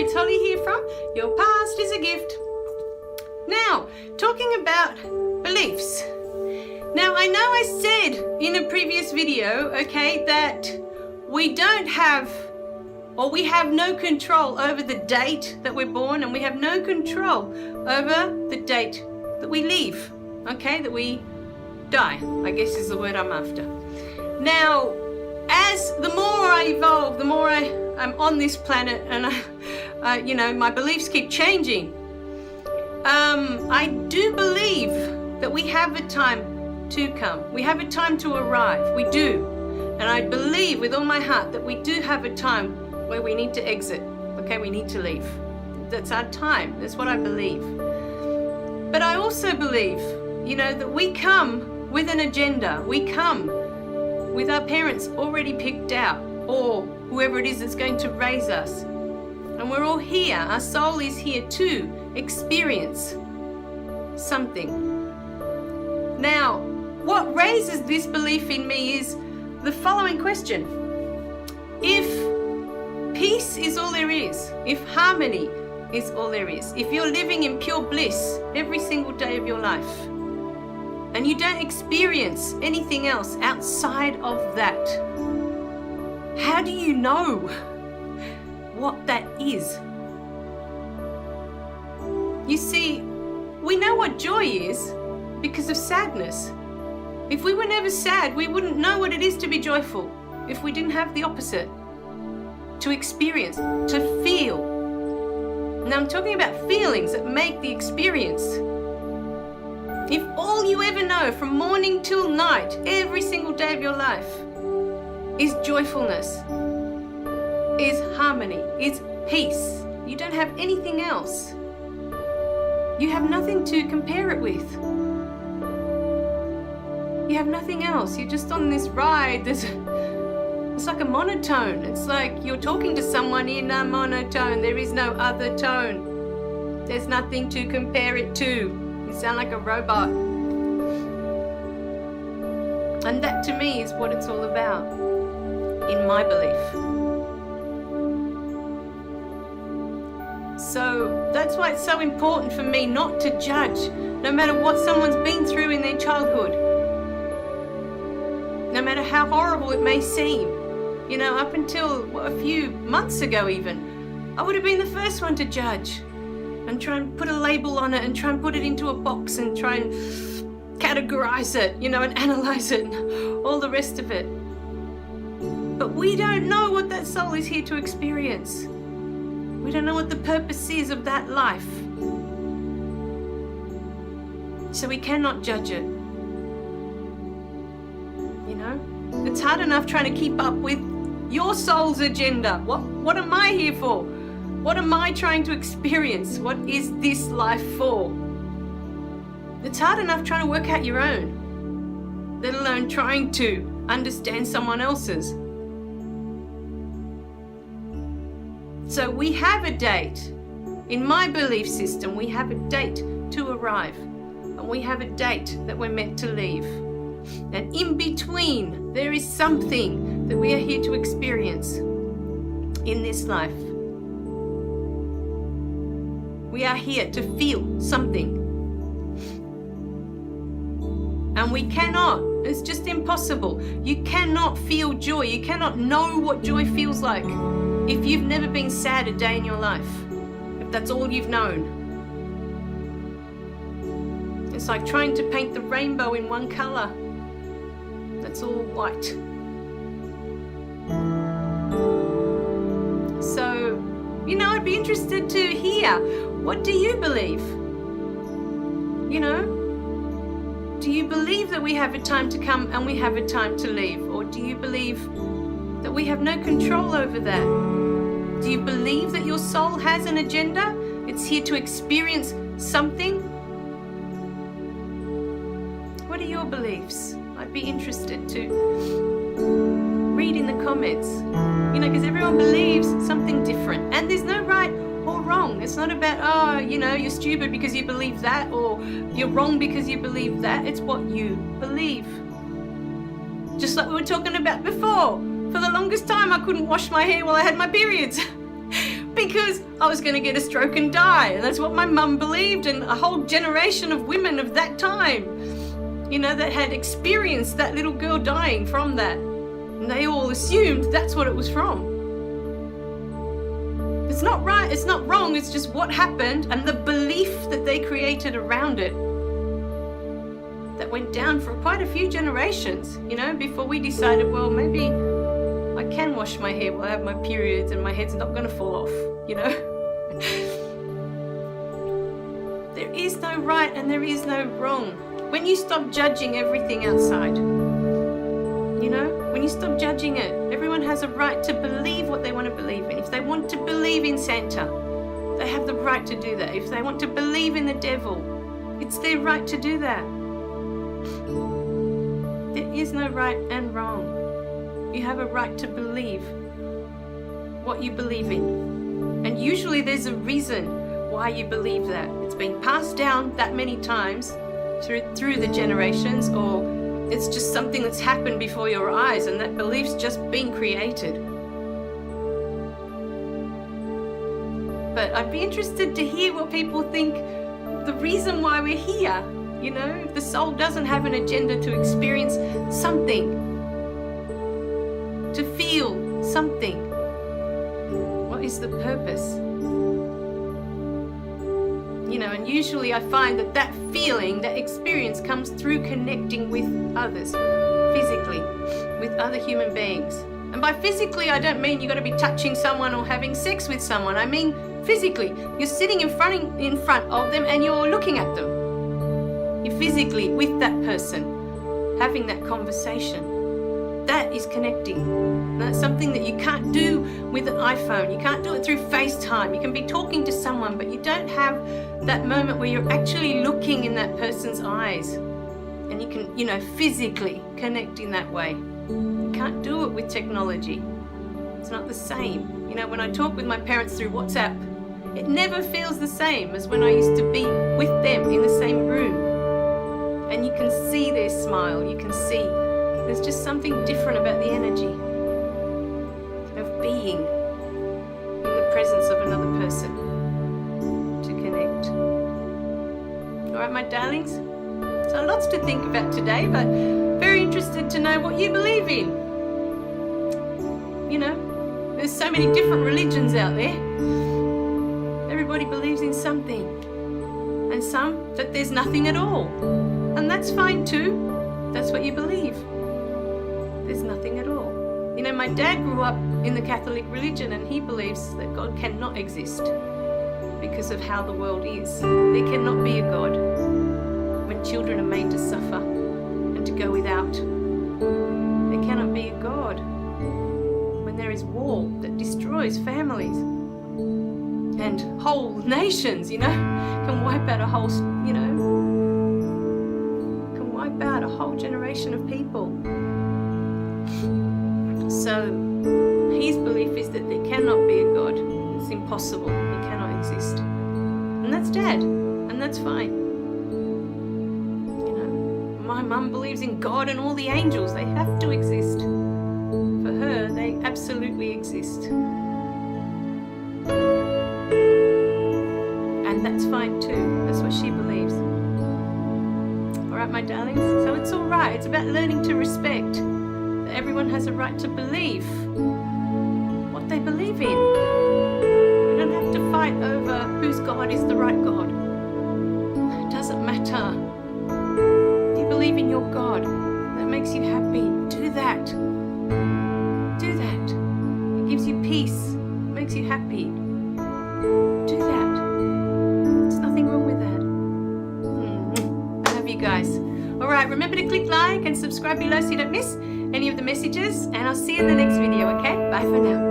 it's Holly here from Your Past is a Gift. Now, talking about beliefs. Now, I know I said in a previous video, okay, that we don't have, or we have no control over the date that we're born, and we have no control over the date that we leave, okay, that we die, I guess is the word I'm after. Now, as the more I evolve, the more I'm on this planet, and my beliefs keep changing. I do believe that we have a time to come. We have a time to arrive. We do. And I believe with all my heart that we do have a time where we need to exit. Okay, we need to leave. That's our time. That's what I believe. But I also believe, that we come with an agenda. We come with our parents already picked out, or whoever it is that's going to raise us. And we're all here. Our soul is here to experience something. Now, what raises this belief in me is the following question. If peace is all there is, if harmony is all there is, if you're living in pure bliss every single day of your life, and you don't experience anything else outside of that, how do you know what that is? You see, we know what joy is because of sadness. If we were never sad, we wouldn't know what it is to be joyful if we didn't have the opposite, to experience, to feel. Now I'm talking about feelings that make the experience. If all you ever know from morning till night, every single day of your life, is joyfulness, is harmony, is peace, you don't have anything else. You have nothing to compare it with. You have nothing else. You're just on this ride. It's like a monotone. It's like you're talking to someone in a monotone. There is no other tone. There's nothing to compare it to. You sound like a robot. And that to me is what it's all about, in my belief. So that's why it's so important for me not to judge, no matter what someone's been through in their childhood. No matter how horrible it may seem. Up until a few months ago even, I would have been the first one to judge and try and put a label on it and try and put it into a box and try and categorize it, and analyze it and all the rest of it. But we don't know what that soul is here to experience. We don't know what the purpose is of that life. So we cannot judge it. It's hard enough trying to keep up with your soul's agenda. What am I here for? What am I trying to experience? What is this life for? It's hard enough trying to work out your own, let alone trying to understand someone else's. So we have a date. In my belief system, we have a date to arrive, and we have a date that we're meant to leave. And in between, there is something that we are here to experience in this life. We are here to feel something. And we cannot, it's just impossible. You cannot feel joy. You cannot know what joy feels like if you've never been sad a day in your life, if that's all you've known. It's like trying to paint the rainbow in one color. That's all white. So, I'd be interested to hear, what do you believe? Do you believe that we have a time to come and we have a time to leave? Or do you believe that we have no control over that? Do you believe that your soul has an agenda? It's here to experience something? What are your beliefs? I'd be interested to read in the comments, because everyone believes something different, and there's no right or wrong. It's not about, you're stupid because you believe that, or you're wrong because you believe that. It's what you believe. Just like we were talking about before. For the longest time, I couldn't wash my hair while I had my periods because I was going to get a stroke and die. And that's what my mum believed, and a whole generation of women of that time, you know, that had experienced that little girl dying from that. And they all assumed that's what it was from. It's not right, it's not wrong, it's just what happened and the belief that they created around it that went down for quite a few generations, you know, before we decided, well, maybe I can wash my hair while I have my periods and my head's not going to fall off, you know. There is no right and there is no wrong. When you stop judging everything outside, you know, when you stop judging it, everyone has a right to believe what they want to believe in. If they want to believe in Santa, they have the right to do that. If they want to believe in the devil, it's their right to do that. There is no right and wrong. You have a right to believe what you believe in. And usually there's a reason why you believe that. It's been passed down that many times through the generations, or it's just something that's happened before your eyes and that belief's just been created. But I'd be interested to hear what people think the reason why we're here. You know, if the soul doesn't have an agenda to experience something, to feel something, what is the purpose? You know, and usually I find that that feeling, that experience comes through connecting with others, physically, with other human beings. And by physically, I don't mean you've got to be touching someone or having sex with someone. I mean physically. You're sitting in front of them and you're looking at them. You're physically with that person, having that conversation. That is connecting. And that's something that you can't do with an iPhone. You can't do it through FaceTime. You can be talking to someone, but you don't have that moment where you're actually looking in that person's eyes. And you can, you know, physically connect in that way. You can't do it with technology. It's not the same. You know, when I talk with my parents through WhatsApp, it never feels the same as when I used to be with them in the same room. And you can see their smile, you can see there's just something different about the energy of being in the presence of another person to connect. All right, my darlings? So lots to think about today, but very interested to know what you believe in. You know, there's so many different religions out there. Everybody believes in something, and some that there's nothing at all. And that's fine too. That's what you believe. There's nothing at all. You know, my dad grew up in the Catholic religion and he believes that God cannot exist because of how the world is. There cannot be a God when children are made to suffer and to go without. There cannot be a God when there is war that destroys families and whole nations, you know, can wipe out a whole, you know, about a whole generation of people. So his belief is that there cannot be a God. It's impossible. He cannot exist. And that's Dad. And that's fine. You know, my mum believes in God and all the angels. They have to exist. For her, they absolutely exist. And that's fine too. That's what she believes. Alright, my darlings? So it's alright. It's about learning to respect that everyone has a right to believe what they believe in. We don't have to fight over whose God is the right God. It doesn't matter. If you believe in your God that makes you happy, do that. Do that. It gives you peace. It makes you happy. Do that. There's nothing wrong with that. I love you guys. Alright, remember to click like and subscribe below so you don't miss any of the messages, and I'll see you in the next video, okay? Bye for now.